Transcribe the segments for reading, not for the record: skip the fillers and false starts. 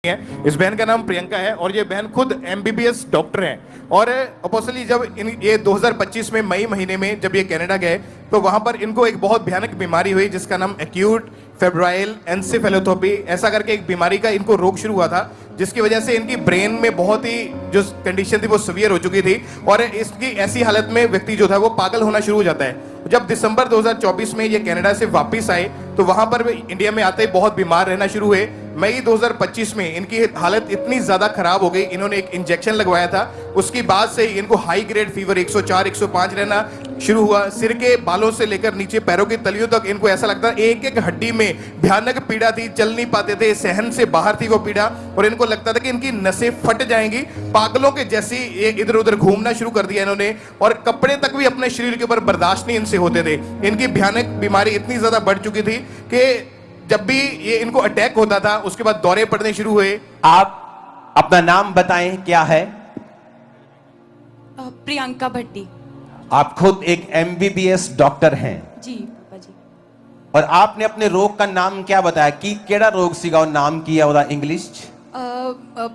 है। इस बहन का नाम प्रियंका है और ये बहन खुद एमबीबीएस डॉक्टर हैं और अपोस्टली जब ये 2025 में मई महीने में जब ये कनाडा गए तो वहां पर इनको एक बहुत भयानक बीमारी हुई जिसका नाम एक्यूट फेब्राइल एन्सेफेलोपैथी ऐसा करके एक बीमारी का इनको रोग शुरू हुआ था, जिसकी वजह से इनकी ब्रेन में बहुत ही जो कंडीशन थी वो सीवियर हो चुकी थी और इसकी ऐसी हालत में व्यक्ति जो था वो पागल होना शुरू हो जाता है। जब दिसंबर 2024 में ये कनाडा से वापस आए तो वहां पर इंडिया में आते ही बहुत बीमार रहना शुरू हुए। मई 2025 में इनकी हालत इतनी ज्यादा खराब हो गई, इन्होंने एक इंजेक्शन लगवाया था, उसकी बाद से इनको हाई ग्रेड फीवर 104 105 रहना शुरू हुआ। सिर के बालों से लेकर नीचे पैरों की तलियों तक इनको ऐसा लगता एक एक हड्डी में भयानक पीड़ा थी, चल नहीं पाते थे, सहन से बाहर थी वो पीड़ा और इनको लगता था कि इनकी नसें फट जाएंगी। पागलों के जैसी ये इधर उधर घूमना शुरू कर दिया इन्होंने और कपड़े तक भी अपने शरीर के ऊपर बर्दाश्त नहीं इनसे होते थे। इनकी भयानक बीमारी इतनी ज्यादा बढ़ चुकी थी कि जब भी ये इनको अटैक होता था उसके बाद दौरे पड़ने शुरू हुए। आप अपना नाम बताएं, क्या है? प्रियंका भट्टी। आप खुद एक एमबीबीएस डॉक्टर हैं जी पापा जी। और आपने अपने रोग का नाम क्या बताया कि केड़ा रोग सीगा और नाम किया होगा इंग्लिश?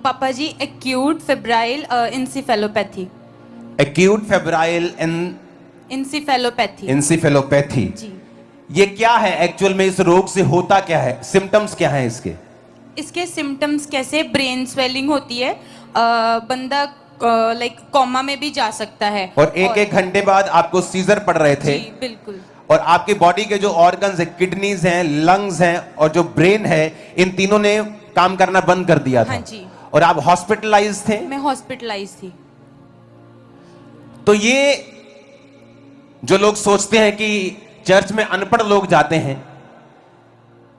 पापा जी acute febrile encephalopathy. Acute febrile encephalopathy. Encephalopathy जी। ये क्या है एक्चुअल में? इस रोग से होता क्या है? सिम्टम्स क्या है इसके? इसके सिम्टम्स कैसे? ब्रेन स्वेलिंग होती है, बंदा लाइक कोमा में भी जा सकता है और एक घंटे बाद आपको सीजर पड़ रहे थे। जी बिल्कुल। और आपकी बॉडी के जो ऑर्गन्स है, किडनीज हैं, लंग्स हैं और जो ब्रेन है, इन तीनों ने काम करना बंद कर दिया था। हाँ जी। और आप हॉस्पिटलाइज थे? मैं हॉस्पिटलाइज थी। तो ये जो लोग सोचते हैं कि चर्च में अनपढ़ लोग जाते हैं,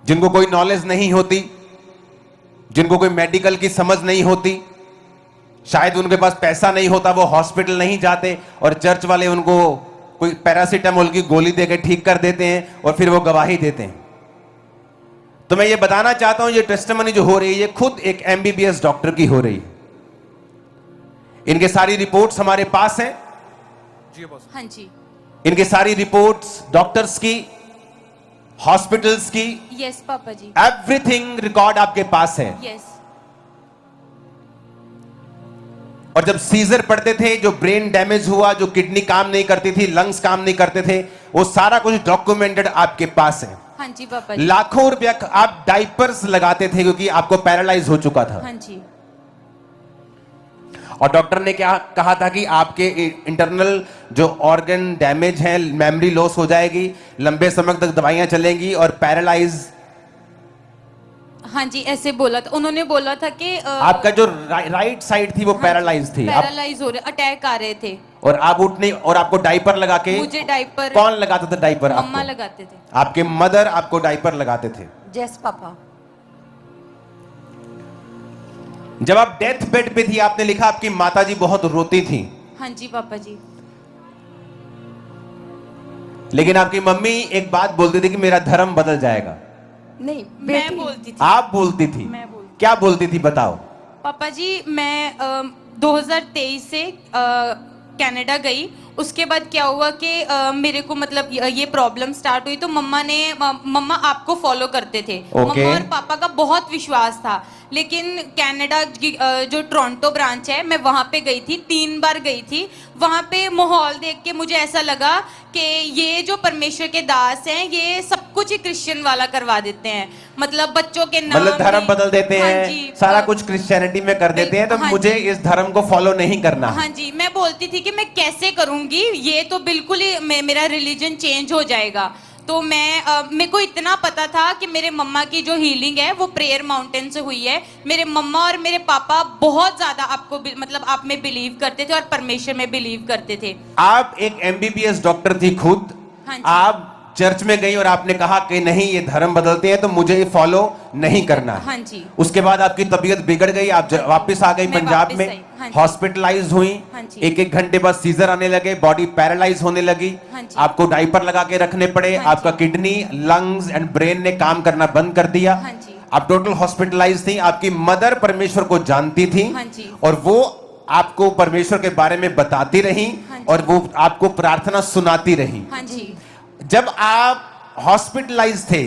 जिनको कोई नॉलेज नहीं होती, जिनको कोई मेडिकल की समझ नहीं होती, शायद उनके पास पैसा नहीं होता, वो हॉस्पिटल नहीं जाते और चर्च वाले उनको कोई पैरासीटामोल की गोली देकर ठीक कर देते हैं और फिर वो गवाही देते हैं। तो मैं ये बताना चाहता हूं, ये टेस्टिमनी जो हो रही है ये खुद एक एमबीबीएस डॉक्टर की हो रही है। इनके सारी रिपोर्ट्स हमारे पास हैं। जी बॉस। हाँ जी। इनकी सारी रिपोर्ट्स डॉक्टर्स की, हॉस्पिटल्स की, यस पापा जी, एवरीथिंग रिकॉर्ड आपके पास है। यस। और जब सीजर पड़ते थे, जो ब्रेन डैमेज हुआ, जो किडनी काम नहीं करती थी, लंग्स काम नहीं करते थे, वो सारा कुछ डॉक्यूमेंटेड आपके पास है। हाँ जी पापा जी। लाखों रुपया आप डाइपर्स लगाते थे क्योंकि आपको पैरालाइज हो चुका था। हाँ जी। और डॉक्टर ने क्या कहा था कि आपके इंटरनल जो ऑर्गन डैमेज है, मेमोरी लॉस हो जाएगी, लंबे समय तक दवाइयां चलेंगी और पैरालाइज। हाँ जी ऐसे बोला था उन्होंने, बोला था कि आपका जो राइट साइड थी वो पैरालाइज थी, पैरालाइज हो रहे, अटैक आ रहे थे और आप उठने, और आपको डाइपर लगा के। मुझे डाइपर कौन लगाता था डाइपर? मम्मा लगाते थे। आपके मदर आपको डाइपर लगाते थे? Yes papa. जब आप डेथ बेड पे थी, आपने लिखा आपकी माताजी बहुत रोती थी। हाँ जी पापा जी। लेकिन आपकी मम्मी एक बात बोलती थी कि मेरा धर्म बदल जाएगा। नहीं मैं बोलती थी। आप बोलती थी? मैं बोलती। क्या बोलती थी बताओ। पापा जी मैं 2023 से कनाडा गई, उसके बाद क्या हुआ कि मेरे को मतलब ये प्रॉब्लम स्टार्ट हुई तो मम्मा आपको फॉलो करते थे। मम्मा और पापा का बहुत विश्वास था, लेकिन कनाडा जो टोरंटो ब्रांच है, मैं वहां पे गई थी, 3 बार गई थी। वहां पे माहौल देख के मुझे ऐसा लगा कि ये जो परमेश्वर के दास हैं ये सब कुछ ही क्रिश्चियन वाला करवा देते हैं, मतलब बच्चों के नाम, मतलब धर्म बदल देते हाँ हैं, जी, सारा कुछ क्रिश्चियनिटी में कर देते हैं, तो हाँ मुझे जी, इस धर्म को फॉलो नहीं करना। हाँ जी। मैं बोलती थी कि मैं कैसे करूंगी, ये तो बिल्कुल ही मेरा रिलीजन चेंज हो जाएगा। तो मेरे को इतना पता था कि मेरे मम्मा की जो हीलिंग है वो प्रेयर माउंटेन से हुई है। मेरे मम्मा और मेरे पापा बहुत ज्यादा आपको मतलब आप में बिलीव करते थे और परमेश्वर में बिलीव करते थे। आप एक एमबीबीएस डॉक्टर थी खुद। हाँ जी। आप चर्च में गई और आपने कहा कि नहीं, ये धर्म बदलते हैं तो मुझे ये फॉलो नहीं करना है। हाँ जी। उसके बाद आपकी तबीयत बिगड़ गई, आप वापस आ गई पंजाब में, हाँ हॉस्पिटलाइज हुई। हाँ जी। एक घंटे बाद सीजर आने लगे, बॉडी पैरालाइज होने लगी। हाँ जी। आपको डाइपर लगा के रखने पड़े। हाँ आपका किडनी, लंग्स एंड ब्रेन ने काम करना बंद कर दिया। हाँ जी। आप टोटल हॉस्पिटलाइज थी। आपकी मदर परमेश्वर को जानती थी। हाँ जी। और वो आपको परमेश्वर के बारे में बताती रही। हाँ जी। और वो आपको प्रार्थना सुनाती रही। हाँ जी। जब आप हॉस्पिटलाइज थे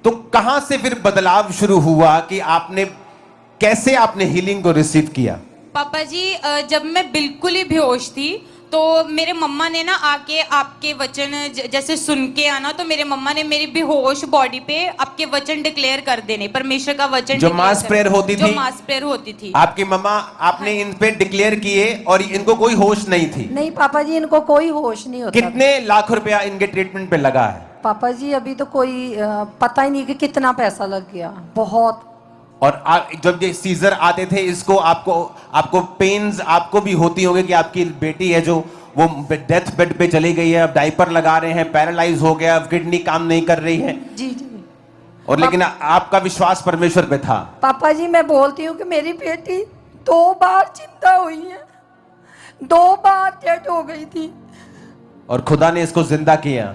तो कहां से फिर बदलाव शुरू हुआ कि आपने कैसे आपने हीलिंग को रिसीव किया? पापा जी जब मैं बिल्कुल ही बेहोश थी तो मेरे मम्मा ने ना आके आपके वचन जैसे सुन के आना, तो मेरे मम्मा ने मेरी बेहोश बॉडी पे आपके वचन डिक्लेयर कर देने, परमेश्वर का वचन जो declare मास कर- प्रेयर होती जो थी? मास प्रेयर होती थी। आपकी मम्मा आपने इन पे डिक्लेयर किए और इनको कोई होश नहीं थी? नहीं पापा जी, इनको कोई होश नहीं होता। कितने लाख रुपया इनके ट्रीटमेंट पे लगा है? पापा जी अभी तो कोई पता ही नहीं कि कितना पैसा लग गया, बहुत। और जब ये सीजर आते थे इसको आपको पेन्स आपको भी होती होंगी कि आपकी बेटी है जो वो डेथ बेड पे चली गई है, अब डायपर लगा रहे हैं, पैरालाइज हो गया, अब किडनी काम नहीं कर रही है, जी जी। और लेकिन आपका विश्वास परमेश्वर पे था। पापा जी मैं बोलती हूँ कि मेरी बेटी 2 बार जिंदा हुई है, 2 बार डेड हो गई थी, और खुदा ने इसको जिंदा किया।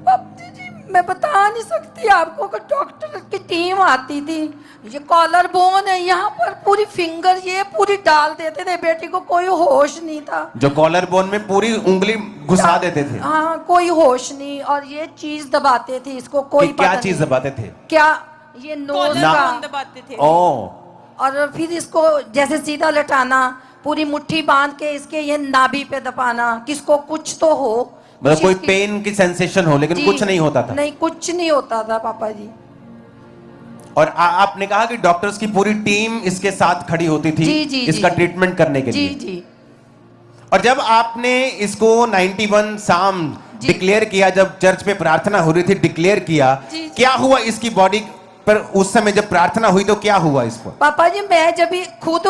पापा जी मैं बता नहीं सकती आपको कि डॉक्टर की टीम आती थी, ये कॉलर बोन है यहाँ पर, पूरी फिंगर ये पूरी डाल देते थे, बेटी को कोई होश नहीं था। जो कॉलर बोन में पूरी उंगली घुसा देते थे? हाँ कोई होश नहीं, और ये चीज दबाते थे इसको, कोई कि क्या पता चीज नहीं। दबाते थे? क्या ये नोज कॉलर ना- का, बंद दबाते थे। ओ, और फिर इसको जैसे सीधा लटाना, पूरी मुट्ठी बांध के इसके ये नाभि पे दबाना, किसको कुछ तो हो, मतलब कुछ कोई इसकी- पेन की सेंसेशन हो, लेकिन जी, कुछ नहीं होता था। नहीं कुछ नहीं होता था पापा जी। और आपने कहा कि डॉक्टर्स की पूरी टीम इसके साथ खड़ी होती थी जी, जी, इसका जी। ट्रीटमेंट करने के जी लिए। जी और जब आपने इसको 91 साम जी। डिक्लेयर किया, जब चर्च में प्रार्थना हो रही थी, डिक्लेयर किया, जी, जी। क्या हुआ इसकी बॉडी पर उस समय जब प्रार्थना हुई तो क्या हुआ इस पर? पापा जी मैं जब भी खुद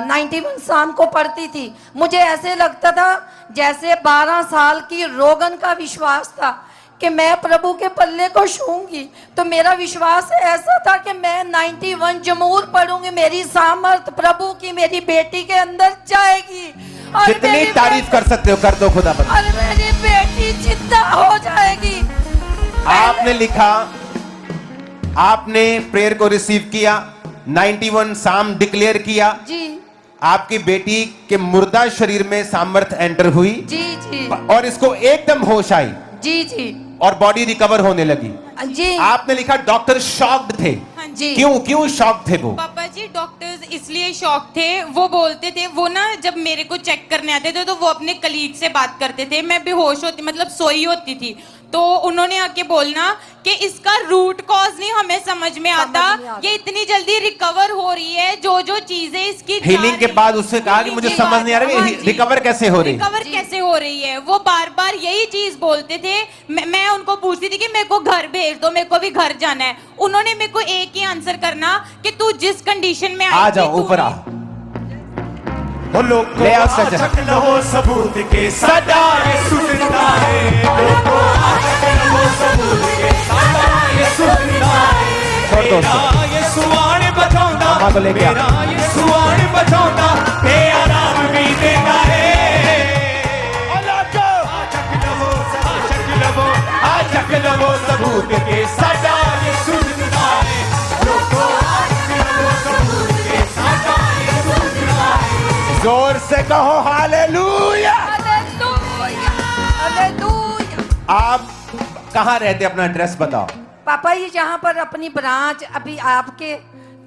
91 शाम को पढ़ती थी, मुझे ऐसे लगता था जैसे 12 साल की रोगन का विश्वास था कि मैं प्रभु के पल्ले को छूंगी, तो मेरा विश्वास ऐसा था कि मैं 91 जमूर पढ़ूंगी, मेरी सामर्थ प्रभु की मेरी बेटी के अंदर जाएगी, और जितनी मेरी तारीफ कर सकते हो कर दो खुदा पर। और मेरी बेटी जिंदा हो जाएगी। आपने लिखा, आपने प्रेयर को रिसीव किया, 91 साम डिक्लेयर किया, जी आपकी बेटी के मुर्दा शरीर में सामर्थ एंटर हुई, जी जी और इसको एकदम होश आई जी जी और बॉडी रिकवर होने लगी। जी आपने लिखा डॉक्टर शॉक्ड थे। हाँ जी। क्यों शॉक्ड थे वो? पापा जी डॉक्टर्स इसलिए शॉक थे, वो बोलते थे, वो ना जब मेरे को चेक करने आते थे तो वो अपने कलीग से बात करते थे, मैं बेहोश होती मतलब सोई होती थी, तो उन्होंने आके बोलना कि इसका रूट कॉज नहीं हमें समझ में आता, नहीं आता। ये इतनी जल्दी रिकवर हो रही है, जो जो चीजें इसकी जा हीलिंग के रही- बाद उससे कहा कि healing मुझे के समझ बाद- नहीं आ रहा हाँ है जी। रिकवर कैसे हो रही है। रिकवर कैसे हो रही है, वो बार बार यही चीज बोलते थे। मैं उनको पूछती थी कि मेरे को घर भेज दो, मेरे को भी घर जाना है। उन्होंने मेरे को एक ही आंसर करना कि तू जिस कंडीशन में आई आ थी, जाओ तू ऊपर आ। वो लोग ले आओ सच। आचक लो सबूत के सदा यीशु जिंदा है। लोगों आचक लो सबूत के सदा यीशु जिंदा है। छोड़ दो उसको। मेरा यीशु आने बचाऊंगा, अम्मा को लेके आ। मेरा यीशु आने बचाऊंगा, ते आराम भी देता है। ओ लोगों आचक लो सबूत के सदा यीशु जिंदा है। लोगों आचक लो सबूत के सदा यीशु जिंदा है। जोर से कहो हालेलुया। Hallelujah, hallelujah. आप कहाँ रहते, अपना एड्रेस बताओ। पापा ये जहाँ पर अपनी ब्रांच अभी आपके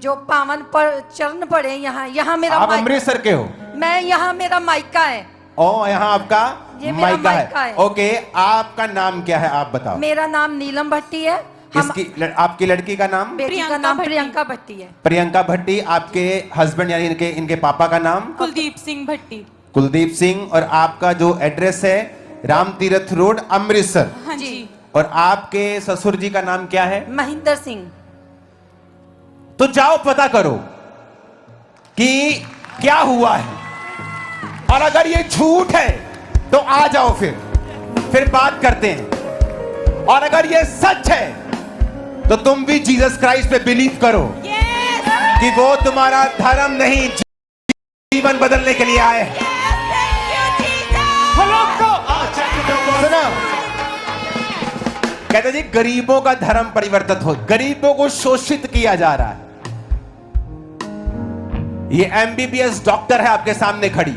जो पावन पर चरण पड़े, यहाँ मेरा आप मायका- अमृतसर के हो? मैं यहाँ मेरा मायका है, ओ, यहाँ आपका ये मेरा मायका मायका है। है। ओके, आपका नाम क्या है आप बताओ। मेरा नाम नीलम भट्टी है, हम आपकी लड़की का नाम? बेटी का प्रियंका नाम भट्टी। प्रियंका भट्टी है। प्रियंका भट्टी। आपके हस्बैंड यानी इनके पापा का नाम? कुलदीप सिंह भट्टी। कुलदीप सिंह। और आपका जो एड्रेस है राम तीरथ रोड अमृतसर। हाँ जी। और आपके ससुर जी का नाम क्या है? महेंद्र सिंह। तो जाओ पता करो कि क्या हुआ है, और अगर ये झूठ है तो आ जाओ, फिर बात करते हैं। और अगर ये सच है तो तुम भी जीसस क्राइस्ट पे बिलीव करो Yes! कि वो तुम्हारा धर्म नहीं जीवन बदलने के लिए आए। Thank you, Jesus! सुनो, कहते जी गरीबों का धर्म परिवर्तित हो, गरीबों को शोषित किया जा रहा है। ये एमबीबीएस डॉक्टर है आपके सामने खड़ी,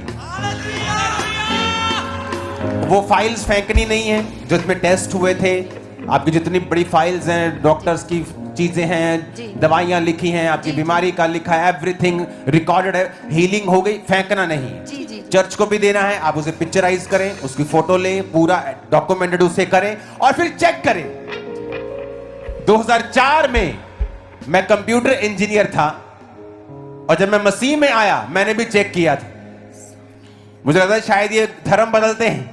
वो फाइल्स फेंकनी नहीं है जो इसमें टेस्ट हुए थे। आपकी जितनी बड़ी फाइल्स हैं डॉक्टर्स की, चीजें जी। हैं, दवाइयां लिखी हैं, आपकी जी, जी। बीमारी का लिखा है, एवरीथिंग रिकॉर्डेड है, हीलिंग हो गई, फेंकना नहीं। जी, जी। चर्च को भी देना है, आप उसे पिक्चराइज करें, उसकी फोटो लें, पूरा डॉक्यूमेंटेड उसे करें और फिर चेक करें। 2004 में मैं कंप्यूटर इंजीनियर था और जब मैं मसीह में आया मैंने भी चेक किया था। मुझे लगता है शायद ये धर्म बदलते हैं,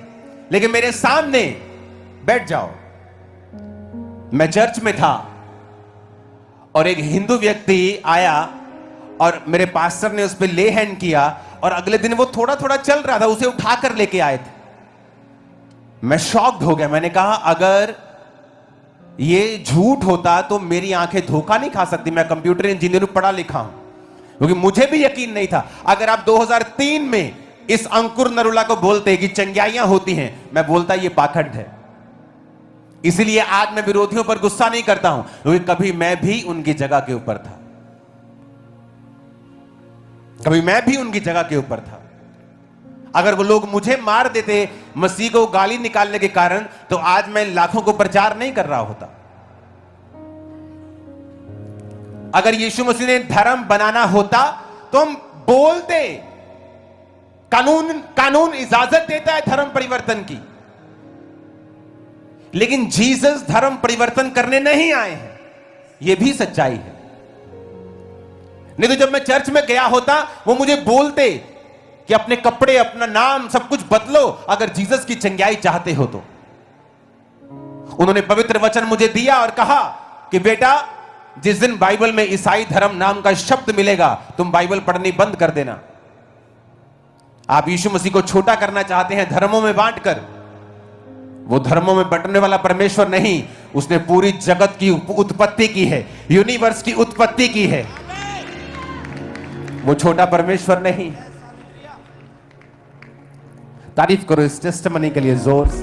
लेकिन मेरे सामने बैठ जाओ, मैं चर्च में था और एक हिंदू व्यक्ति आया और मेरे पास्टर ने उस पर ले हैंड किया और अगले दिन वो थोड़ा थोड़ा चल रहा था, उसे उठाकर लेके आए थे। मैं शॉक्ड हो गया। मैंने कहा अगर ये झूठ होता तो मेरी आंखें धोखा नहीं खा सकती। मैं कंप्यूटर इंजीनियर हूं, पढ़ा लिखा हूं, क्योंकि मुझे भी यकीन नहीं था। अगर आप 2003 में इस अंकुर नरुला को बोलते कि चंग्याइयां होती हैं, मैं बोलता ये पाखंड है। इसलिए आज मैं विरोधियों पर गुस्सा नहीं करता हूं, क्योंकि कभी मैं भी उनकी जगह के ऊपर था, कभी मैं भी उनकी जगह के ऊपर था। अगर वो लोग मुझे मार देते मसीह को गाली निकालने के कारण, तो आज मैं लाखों को प्रचार नहीं कर रहा होता। अगर यीशु मसीह ने धर्म बनाना होता तो हम बोलते। कानून इजाजत देता है धर्म परिवर्तन की, लेकिन जीसस धर्म परिवर्तन करने नहीं आए हैं, यह भी सच्चाई है। नहीं तो जब मैं चर्च में गया होता वो मुझे बोलते कि अपने कपड़े, अपना नाम, सब कुछ बदलो अगर जीसस की चंगाई चाहते हो तो। उन्होंने पवित्र वचन मुझे दिया और कहा कि बेटा, जिस दिन बाइबल में ईसाई धर्म नाम का शब्द मिलेगा, तुम बाइबल पढ़नी बंद कर देना। आप यीशु मसीह को छोटा करना चाहते हैं धर्मों में बांटकर। वो धर्मों में बंटने वाला परमेश्वर नहीं, उसने पूरी जगत की उत्पत्ति की है, यूनिवर्स की उत्पत्ति की है। वो छोटा परमेश्वर नहीं। तारीफ करो इस टेस्टमनी के लिए जोर से।